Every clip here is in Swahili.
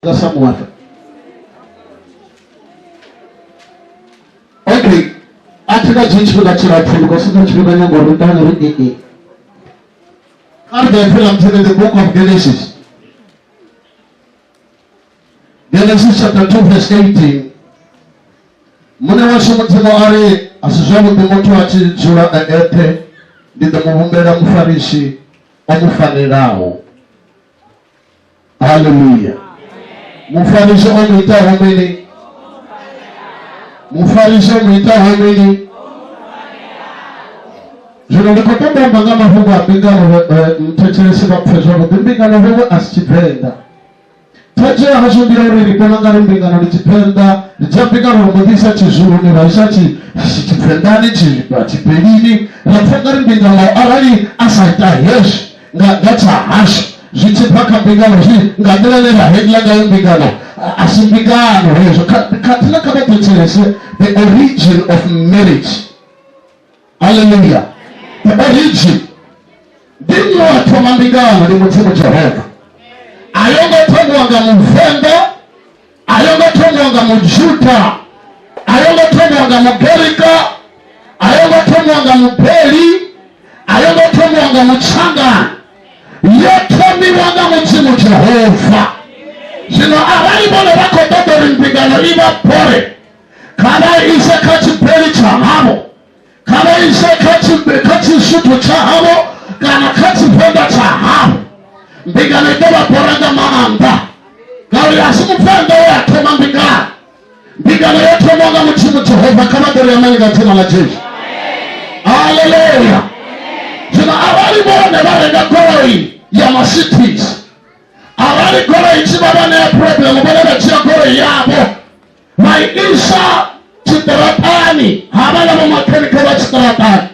Somewhat. Okay. Atika jinsi kachira because that's what I'm going to do. The film in the book of Genesis. Genesis chapter 2 verse 18. Mune wasomotemo ari asizwamu bimoto ati jura ete ndidamubumbera mufarishi omufanirawo. Hallelujah. Mufarishi omwita homini. Mufarishi omwita homini. Jino likotomba mbangama huwa bingano mtecheresi bapfezwa bingano huwa asitipenda. Tajia hajundira uri riponangari mbingano litipenda. Lijapingano rumudisa chizuru ni raisa chitipendani chipelini. Lapongari mbingano arali asaita yesh. Ngata hash. Jitipaka mbingano hii. Ngadilele la hegla nga mbingano. Asimbingano rezo. Katila kama techeresi. The origin of marriage. Hallelujah. The origin. Dini watu mbingano ni mutimu Jehova. Ayonga tomwanga mu Venda, ayonga tomwanga mu Juta, ayonga tomwanga mu Gerika, ayonga tomwanga mu Beli, ayonga tomwanga mu Changa. Yotomi wanga mu timu Jehova. Zino abali bone bako dodori mbingano iba pore. Kana isa kati Beli chahamo, kana isa kati Shutu chahamo, kana kati Venda chahamo. Mbingano itoba poranga maanda. Gauri asimu Venda ya toma mbingano. Mbingano yetu mwanga mchimu Jehova kama dori ya mani gatina la jeji. Hallelujah. Jina awali mwone barega goroi ya masitis. Awali goroi chibabane ya problem. Mbaleba chia goroi yabo. Maisha chitaratani. Hamala mamakeni kaba chitaratani.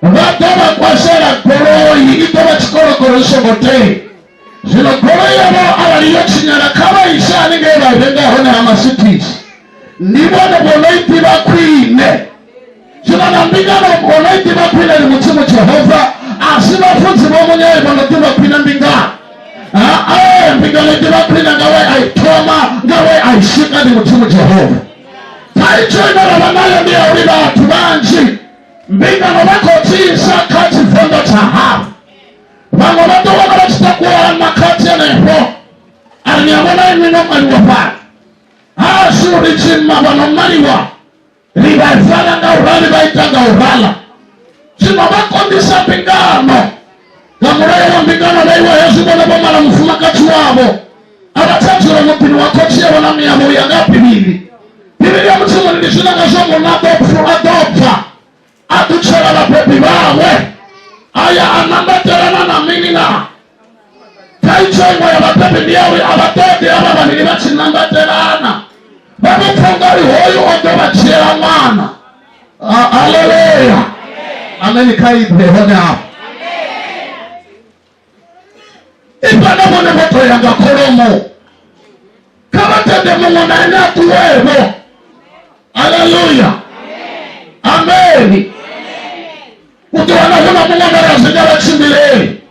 Vatoma kwa shera goroi. Itoba chikoro korosho gote. Zino kore yabo awaliyochinyana kama isha nigeba Venda hone hamasitis. Nibone bonoiti bakwine. Zino nambingano bonoiti bakwine ni mutimu Jehova. Asima funzi Munyai bonoiti bakwine mbingano. Mbingano iti bakwine ngawe aitoma, ngawe aishika ni mutimu Jehova. Taicho inarabanayo niya uriba atubanji. Mbingano bako tisa kati Venda chahabu. Mango bato wakala chitakuwa makati ya neho. Arniamona imino maliwa. Asuri chima wano maliwa. Riba ifala nga urali baita nga urala. Chima bakondisa mbingano. Gamuraya wa mbingano na iwa Yesu bona boma la mfuma kati wabo. Abatachura mpini wakochia wana miyamu ya ngapi bili. Bili ya mtumu nilishuna kasongo na adopta. Atuchara la pepi wawe. Aya anambaterana na minina. Kaicho ya batepe diyawe abatete ababa nilibachi nambaterana. Babu pongari hoyo ondo bachira mwana. Hallelujah. Amen kaidre hone hapo. Ipana mone moto yanga koromo. Kama tende mungu na ene atuwevo. Hallelujah. Amen. Utuwana huna mungu mbara zidara chimbileli.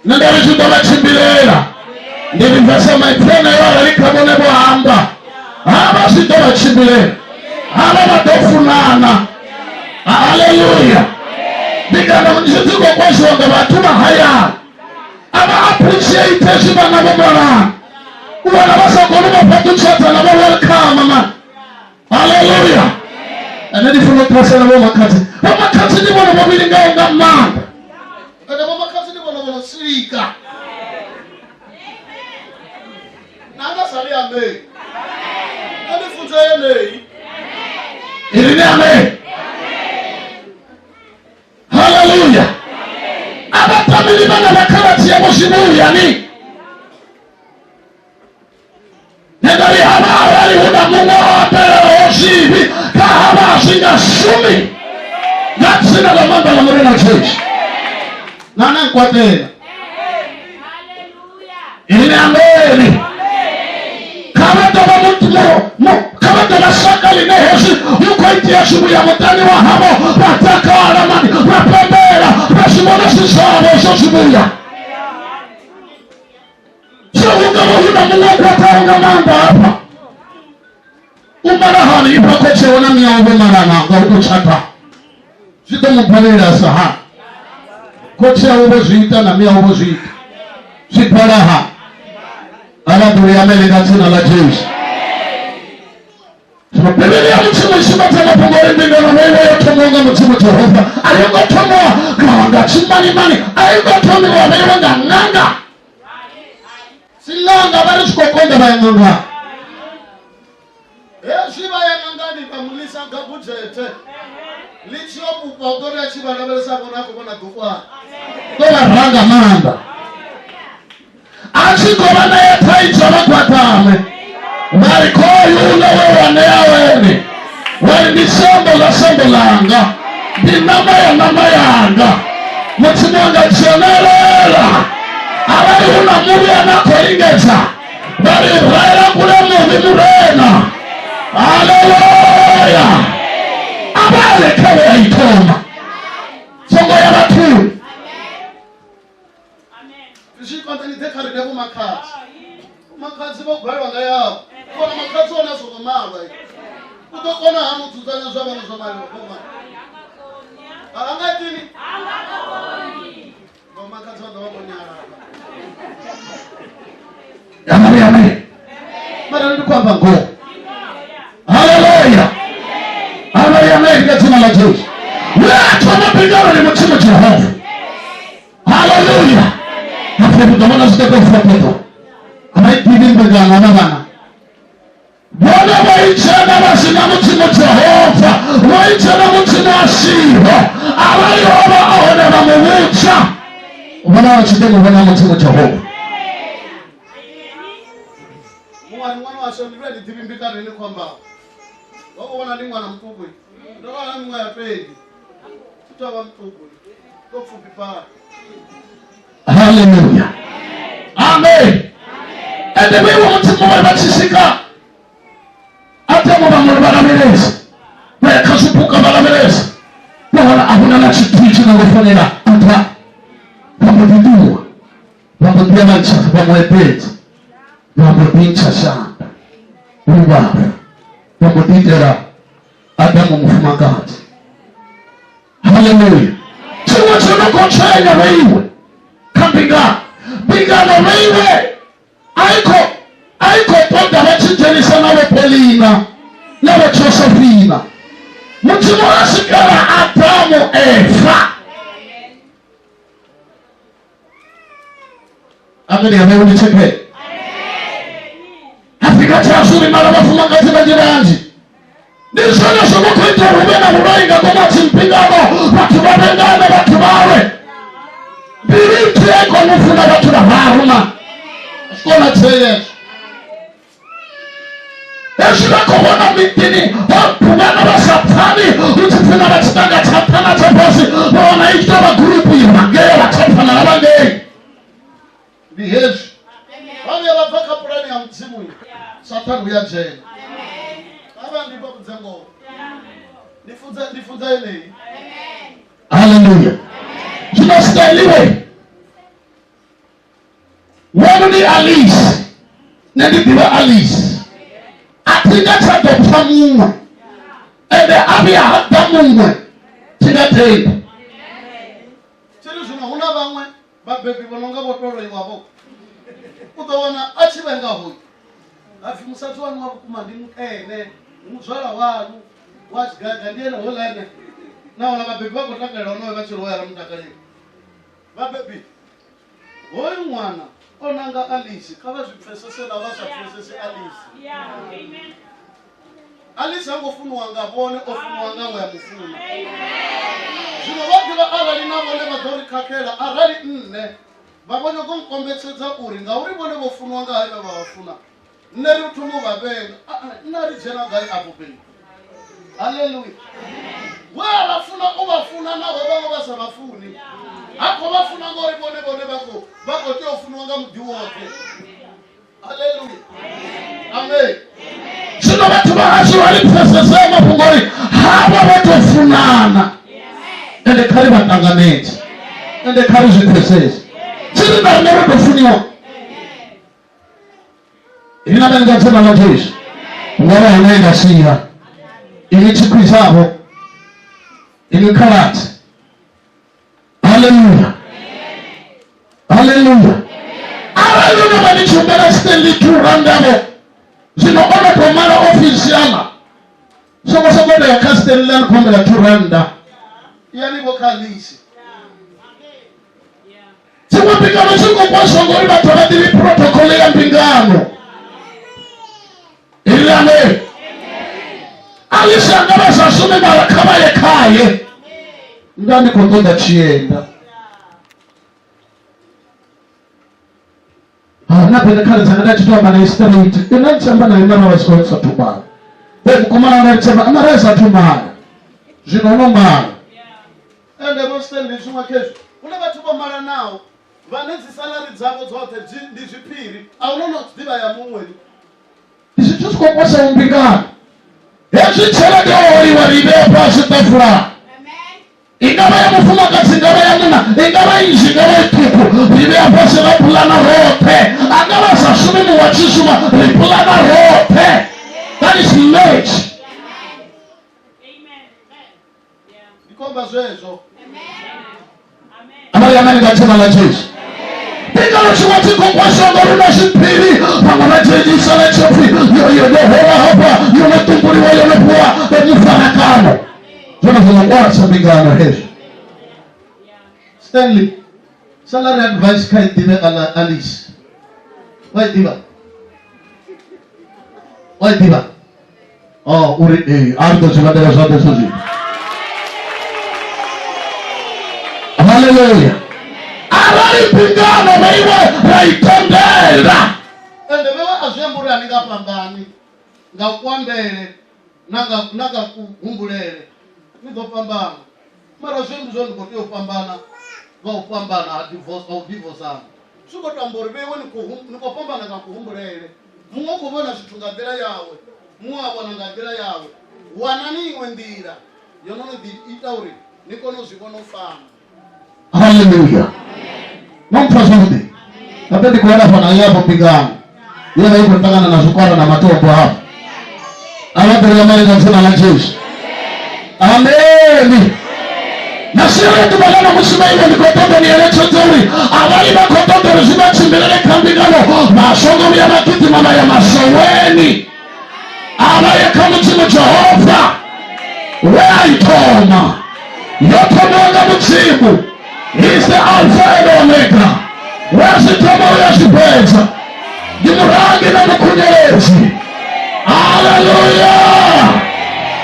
Nandari zidara chimbilela. Nilivasa maipene wala lika mone bohamba. Haba zidara chimbileli. Haba madofu nana. Hallelujah. Bigana mnjituko kwa shwanga batuma haya. Ama appreciate shiba na mbara. Uwana basa koluma patu chata na welcome mama. Hallelujah. And then if you look at the makati, makati ni wana mabili nga manda. Ada makati ni wana sirika. Nanga sali ame. Nani funza yene. Ili ni ame. Hallelujah. Abata milima na makarati ya moshimu yani. Nedari haba awali huna mungu apere oshivi. Kahaba singa sumi. Natsina la mamba la murena church. Nana kwa tena. Hallelujah. Ili ameni. Kama toba kama toba shaka linehoshi. Yuko iti ya shubu ya mutani wa hamo. Wataka alamani. Rapembera. Rashimona sisabo. Shoshibuya. Showuga huna mungu ataunga manda hapa. Umarahani ipako chewana miyaobe marana nga ukuchata. Zito mpalila saha. Koche ya ubo zuita na miya ubo zuita. Ziparaha. Ala duri Amerika tina la Jews. Biblia mchimo ishima tena pungori mbingo na wewe yote munga mchimo Jehova. Ayungo tomo kawanga chimani mani. Ayungo tomo wa wewe nga nganga. Silanga bari chukokonda baya nganga. Shiba ya nganga ni kamulisa ngabujete. Lichio pupogori ya chiba na belesa kona kubona kukwa. Dola ranga manda. Achi kobana ya taichama kwa tame. Marikoyu ulewe wanea weni. Weni ni sambo langa. Di nama yanga. Mutimonga chionelela. Awali una muri anako ingeza. Bari raya kule muvi murena. Haleluya. Abale kawe ya itoma. Songo ya watu. Tushikwa ni dekari debu makazi. Makazi bokubali wanga yao. Kona makazi wana soko mawe. Kutokona hamu tuzanya zwa bano zwa mawe. Anga tini? Anga koni. Makazi wana wakonyara. Amen. Mara ndio kwamba ngo. Haleluya. Amen katika jina la Yesu. Watu wanapigana ni mchimo Jehova. Haleluya. Hapo tunaona zitaka kufuata. Haipigi mbegana na bana. Bwana waichana basi na mchimo Jehova. Waichana mchimo Asiho. Abayoba aone na mucha. Bwana wachidemo bwana mchimo Jehova. Mwana wasondiwe ni tibimbika nini kwamba wako wana ni mwana mkubwa. Ndio wana ni mwana pedi. Tutawa mkubwa. Kofupi pa. Hallelujah. Amen. Ende wewe mtu mmoja batisika. Hata mwa barameleza. Wewe kasupuka barameleza. Bwana hakuna na kitu na kufanana hata. Pamodidua. Pamodia macha pamwepeti. Pamodincha sana. Uba. Pamodidera Adamu mfumagati. Hallelujah. Tuwa tunakochanya wewe. Kambiga. Biga na wewe. Aiko ponda wachijeni sana wepolina. Na wachosofina. Mtumu wasikara Adamu Eva. Ameni ya wewe nicheke. Afrika chasuri mara mafumagati majiranji. Nisana somo kuita rubena murainga koma chimpingano. Watu wabengane watu wawe. Birinti eko nufuna watu na varuma. Kona teye. Eshira kuhona mitini. Pugana wa satani. Utifuna wa chitanga chatana chaposi. Wana ikita wa grupu yunangea wa chapana na wangei. Biheju. Wame wapaka purani ya mtimu. Satani uya jeni. Aba ndipo kuzengo. Nifunza ile. Hallelujah. Tunastahiliwe. Wanu ni Alice. Nedibiwa Alice. Atinga chado pamunga. Ede abia hata mungwe. Tinga teipa. Chilu shuna huna bangwe. Babebi wanonga botoro iwabo. Utawana achiwenga hui. Afi musatu wanu wakumandi mkene. Muzwala wanu. Wachigaga ndiena holene. Na wana babebi wako takale wanowe wachilo wala mtakale. Babebi. Oyu mwana. Onanga Alice. Kaba zipesese na wasa pesese Alice. Yeah. Amen. Alice ango funu wanga bone. Ofunu wanga wa mfunu. Amen. Jino wakila arali na wale madori kakela. Arali nne. Babonyo kumkombeteza uri. Nga uri bone wofunu wanga haiba wafuna. Neri utumu wabenga. Nari jena gai abubeli. Hallelujah. Wala funa ubafuna na wabanga basa bafuni. Ako bafuna ngori bone bako. Bako te ofunu wanga mdiwo wake. Hallelujah. Amen. Sino watu bahashi walipesa sema pungori. Haba watu funana. Ende kari batanganeti. Ende kari zipesesi. Sino na nero kufuniwa. Inabanga jina la Yesu. Ngara anaenda siya. Ilichikwizabo. Ilikarati. Hallelujah. Hallelujah. Hallelujah. Bani chumbera steli turandabo. Zino ona komara ofisiala. Soko soko ya Castellan komara turanda. Yani vokalisi. Siko pingano siko kwa songori batobadili protokoli ya pingano. Ilame. Alishangaba sasume barakaba yekaye. Ndani kotonda chienda. Napenda kale zangada chitoa bana istriti. Inachamba na imara wa sikosa tubana. Hebu kumana anachamba amaresa tumana. Jinono mara. Ende bostendi chuma kesho. Ule batuba mara nao. Vanezi salari zabo zote ndizipiri. Aunono tiba ya mumweni. Isichusko kwasa umbingana. Yesu chela gawari waribe pasi tafura. Ingaba ya mufuma kasi ingaba ya muna. Ingaba inji ingaba ituku. Ribe ya pasi ripulana rote. Angaba sasumi muwachisuma ripulana rote. That is late. Nikomba zoezo. Amari amani katika la Yesu. Pingalo chiwatiko kwa shongo runa shipiri. Pangana jeji sala chofi. Yohora hapa. Yometumburi wa yomepua. Yonifana kano. Tunafanya what's pingano hesu. Stanley. Salary advice kai dibe ala Alice. Why diba? Why diba? Oh, uri ardo chibadera sote suji. Hallelujah. Alari pingano meiwe raitondera. Ende mewa azemburi aninga pambani. Nga kuambele. Naga kuhumbulele. Nigo pambana. Mara zembu zondi kote upambana. Wa upambana adivorce au divorce. Suko tambori bewe niko pambana nga kuhumbulele. Mungu kubona situngabira yawe. Mungu abona ngabira yawe. Wanani wendira. Yonono di itauri. Niko no zikono fama. Hallelujah. Mwampazudi. Napende kuona pana yapo pigano. Yeye yuko ndangana na sukara na matombo hapo. Alafu ya mali za la Yesu. Amen. Na sio tu bana msimaile nikotoka ni election nzuri. Abali bakotoka ruzima chimbelele kambigano. Masongo ya matiti mama ya masoweni. Abali kama chimo Jehova. Waitoma. Yoto mwanga mchimu. He's the Alpha and Omega. Wasitoma uyasipeza. Jimurangi na mkunyelezi. Hallelujah.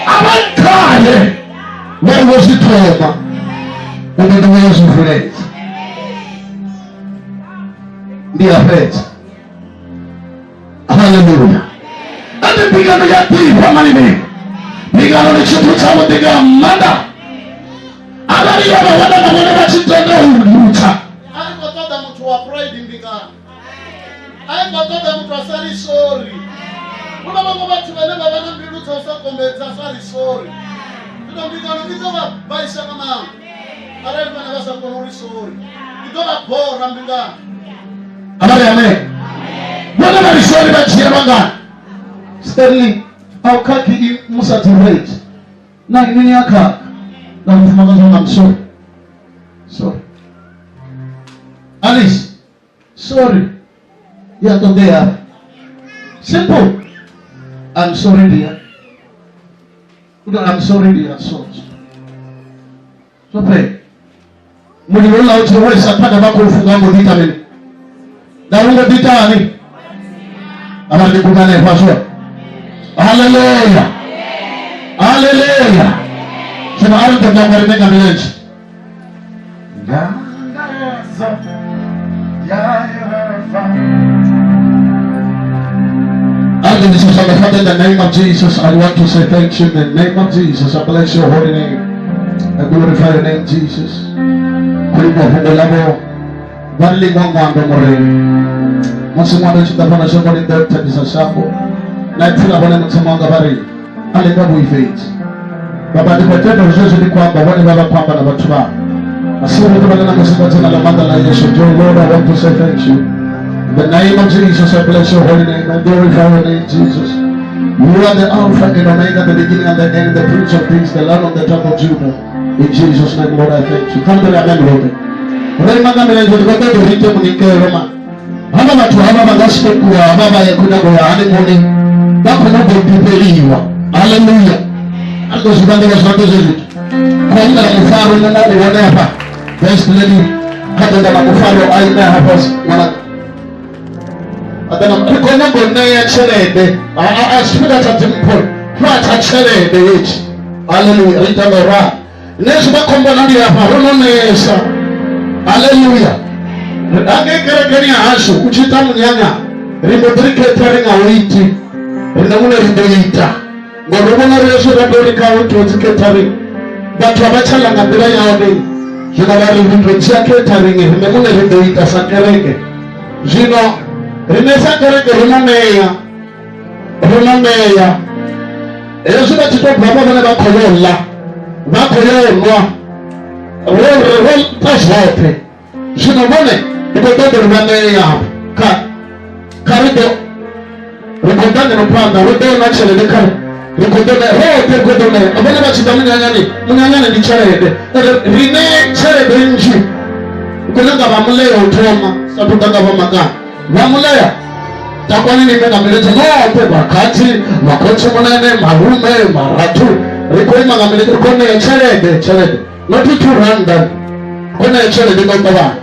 Abankale. Wewe sitoma. Umeduwe sufurezi. Ndiya fezi. Hallelujah. Ate pigano ya tipa malimi. Pigano ni chupu chamu tiga manda. Alari yaba wana na mwana chitenda uruta. Aiko toda mtu wa pride mbingano. Aiko toda mtu wa sari sorry. Kuna mambo batu banaba bana mbiruta usakombeza sari sorry. Tudo mbingano kizoba baisha kama. Alari bana basa konuri sorry. Kizoba bora mbingano. Alari amen. Bwana bali sorry bachira banga. Stanley au kaki Musa Tirate. Na nini yaka? Na mfumagazo I'm sorry. Sorry. Alice. Sorry. You are there. Simple. I'm sorry, dear. I'm sorry, dear. So pray. Muliwela uchewe satana bako ufungambo vitamini. Darunga vitani. Amani kumane paswa. Hallelujah. Hallelujah. Sema ardhi kwa mwenga milenji. Father, in the name of Jesus, I want to say thank you. In the name of Jesus, I bless your holy name. I glorify your name, Jesus. Kulipo fundelamo, bali mwangwando moreni. Mwasimwanda chitapana shambani ndeta disashambo. Na itula wane mtsamanga bari. Alikabu ifeiti. Baba nipatendo uzozo ni kwamba wale baba kwamba na watu wao. Asante kwa neno la Yesu jina la Baba la Yesu. Lord, I want to say thank you. In the name of Jesus, I bless your holy name. I glorify your name, Jesus. You are the Alpha and Omega, the beginning and the end, the Prince of Peace, the Lamb of the top of Judah. In Jesus' name, Lord, I thank you. Come to the amen, Lord. Haba watu haba bagasike kuwa baba yakuna kwa honeymoon bakuna kupipeliwa. Hallelujah. Ako zibande wasote zetu. Kwa ina mfaro na nani wana hapa. Best lady hata na mfaro aina hapa wana. Adana kukona gonna ya chelede. Asipida tatimpo. Kwa chelede yechi. Hallelujah. Ritamera. Nesu bakomba nandi hapa. Rono nesa. Hallelujah. Ange kerekeni hasho uchita munyanya rimodrike taringa witi rinamuna rindoita ngorobona reso radorika witi ketari batu abachala ngandira yaone jina bari rindocha ketari rinamuna rindoita sakereke jino rinesa kereke rimameya ezo batito baba bana bakoyola rol pashope jino bone Rikototo rwanda yawe karido rikotane rupanga rudo nachele nekare rikotone rote rikotone abone bachida munyanyane ni charede rine charede nji kunanga bamuleya utoma satutanga bamaga bamuleya takwani nimena milete note bakati makochi munene marume maratu rikoima ngamilete kone charede not to rwanda kone charede ngomba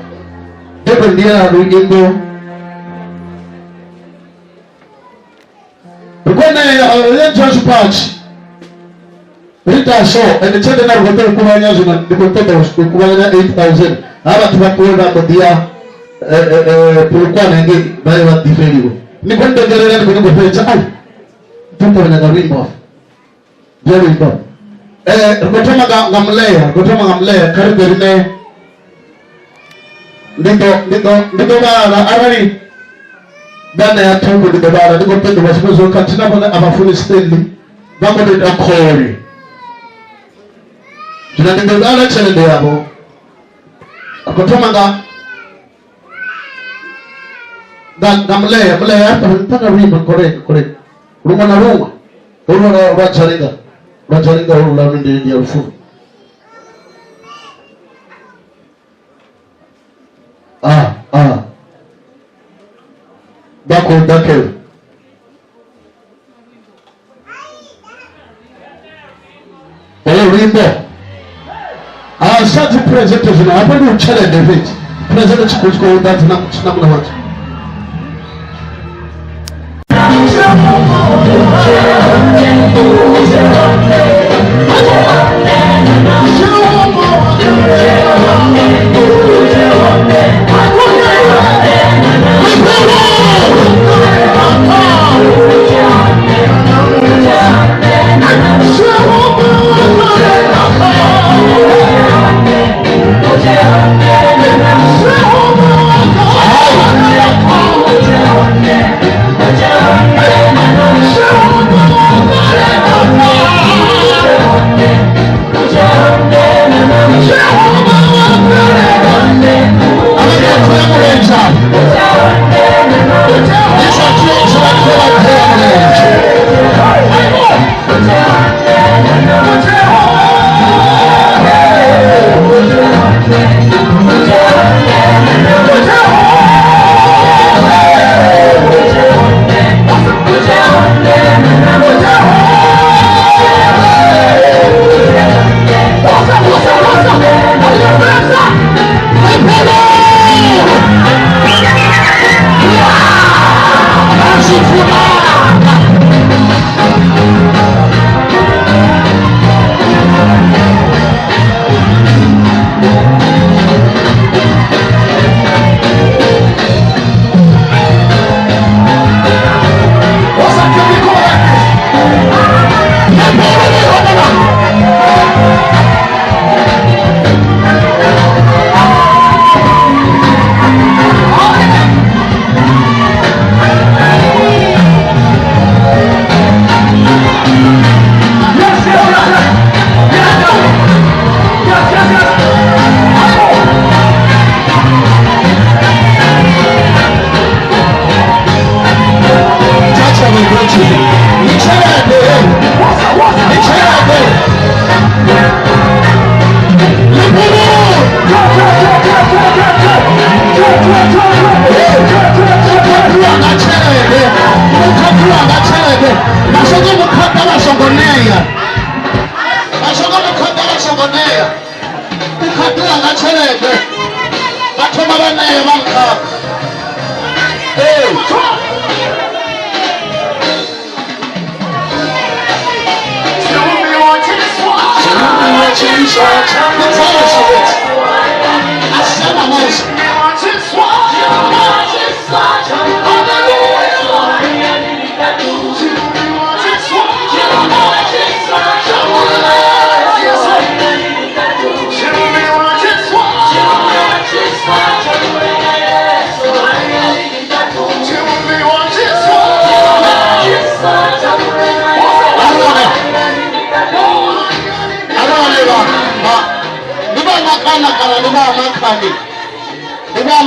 People near Rugingo. Because just patch. Rita saw and the children are going to Kumanyas and the competitors to Kumanya 8,000. How about what we have the dear Purukwan and get very what the value. Nikonda Gerard going to pay child. People in the rainbow. Very good. Gotama Gamlea, Caribbean. Ndiko bana arari bana ya tongo ndiko bana ndiko pendo wasipozo katina bana abafuni stendi bako de akori jina ndiko bana chene de yabo akotoma gamleya hapa mpaka riba correct ruma na wacharinga urula ndi ya ufu Bako dake. Rimbo. Shati presentation. Hapo ni uchele David. President chukua that na mna watu.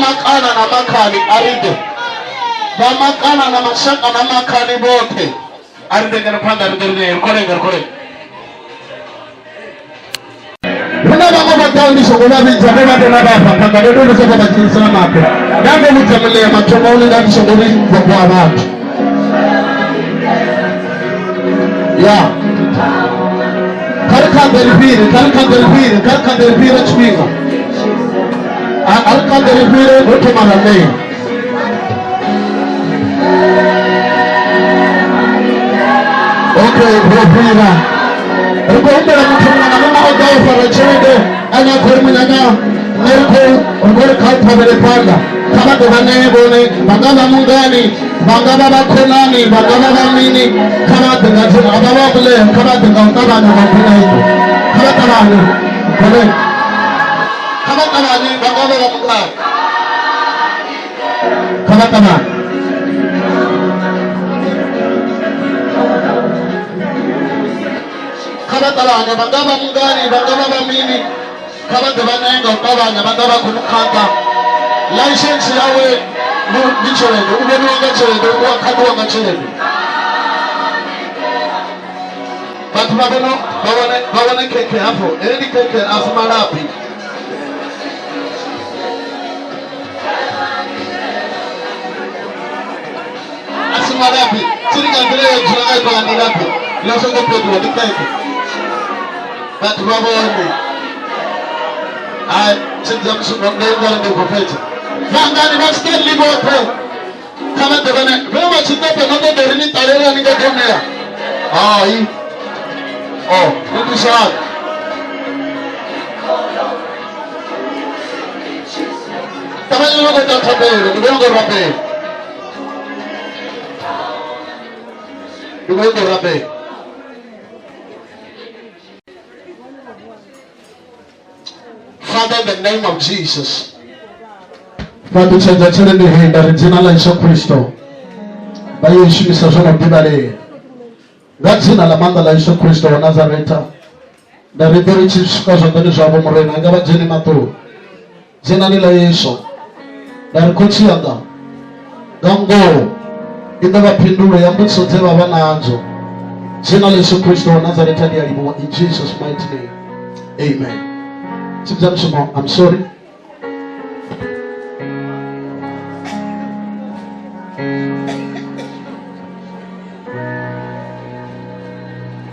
Makana na makani aride bamakana na mashaka na makani bote aride garapanda aride kore Wena bako batandi sokola bijabo badena bapa panga dodo sokola bajinsa mako ndango mutamele matomo uli ndani sokoli kwa abantu ya karika delpire chwinga Alcandelipire otomarame. Okay, Bropina. Rukombe la mtumwa na mama odao farajede ana kormunyana nerko ongore kalpa belepanda kama dovane bone bangaba mungani bangaba bakonani bangaba bamini kama dengaje ababa bele kama dengauntaba na mapina hiyo kama tabani bele kama tabani bangaba bamuka kama tabani kama tabani bangaba mungani bangaba bamini kama devanenga ukabanya bangaba kumukanga license yawe nichoredo ubenuanga choredo wakadwanga choredo batu babone keke hapo edi keke afumarapi asimarapi sirika vile tunaga kwa ndirapi losongo pedro dikeke batu babone ai sinza msumanga ndio kopeta Vangani basteli bote kama devane wewe chitope noto derini tarera ningetomea hii ndio sawa tamani logo tatabele ndio rabe ndio rabe Father, in the name of Jesus, Father, tuchenjachele ndihenda jina la Yesu Kristo. Bayo Yesu misazona bibale. Gazina la manda la Yesu Kristo wa Nazareta. Da reberi chisuka zondani zabo morena ngaba jeni mato. Jina ni la Yesu. Da rikochi yanga. Gango. Indaba pindure ya mutso teba bana anjo. Jina la Yesu Kristo wa Nazareta ni alimu in Jesus mighty name. Amen. I'm sorry.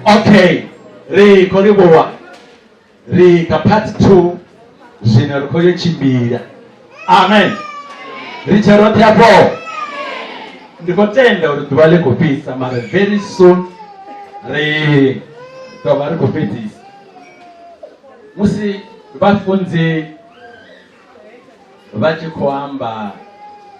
Okay, koribowa part 2 zina rukoye chimbira. Amen. Richarote hapo. Ndikotenda utubale kupisa mara very soon tubale kupiti. Musi bafunze baje kwamba